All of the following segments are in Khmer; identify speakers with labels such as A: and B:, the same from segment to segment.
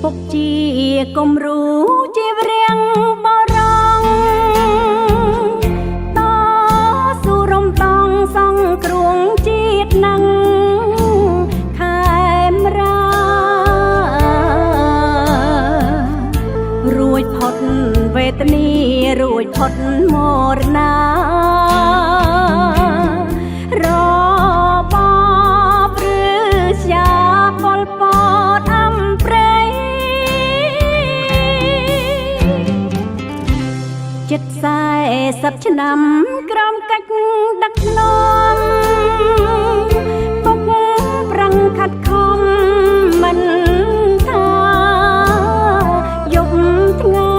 A: ពុកជាគំរូជារៀងបរងតស៊ូរំដងសង្គ្រោះជាតិនឹងខែមរារួចផុតវេទនារួចផុតមរណា40 ឆ្នាំក្រោមកិច្ចដឹកនាំពុកប្រឹងខិតខំមិនថាយប់ថ្ងៃ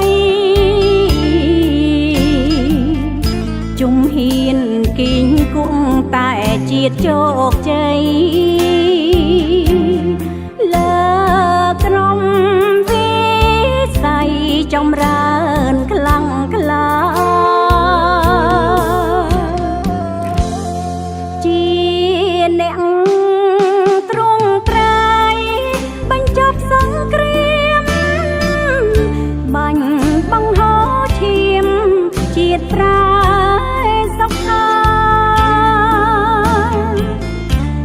A: ជំហានគីងគង់តែជាតិជោគជ័យលើក្រុមវិស័យចម្រើនខ្លាំងក្លាប្រាសុខ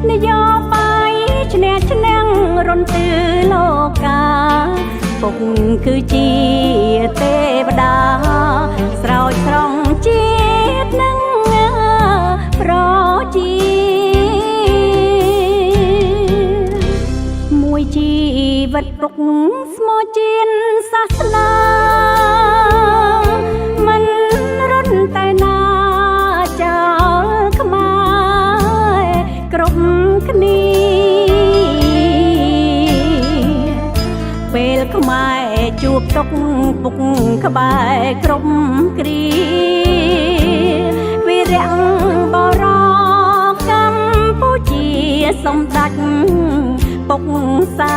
A: នយោបាយឈ្នះឈ្នះរន្ទឺលោកាពុកគឺជាទេវតាស្រោចស្រង់ជាតិនឹងប្រជាមួយជីវិតពុកស្មោះជាសាសនាតែណាចោលខ្មែរគ្រប់គ្នាពេលខ្មែរជួបទុកពុកក្បែរគ្រប់គ្រាវីរៈបរោកម្ពុជាសម្ដេចពុកសា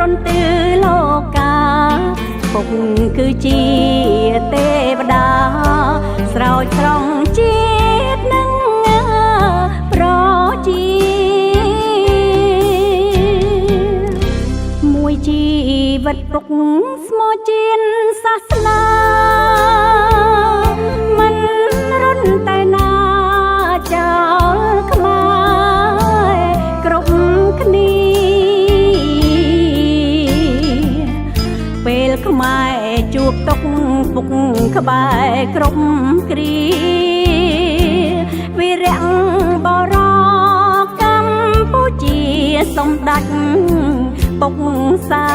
A: រន្ទឺលោកាពុកគឺជាទេវតាស្រោចស្រង់ជាតិនឹងប្រជាមួយជីវិតពុកស្មោះជាសាសនាមិនរន់តែណាចោលខ្មែរគ្រប់គ្នាពេលខ្មែរជួបទុកពុកក្បែរគ្រប់គ្រាវីរៈបរោកម្ពុជាសម្ដេចពុកសា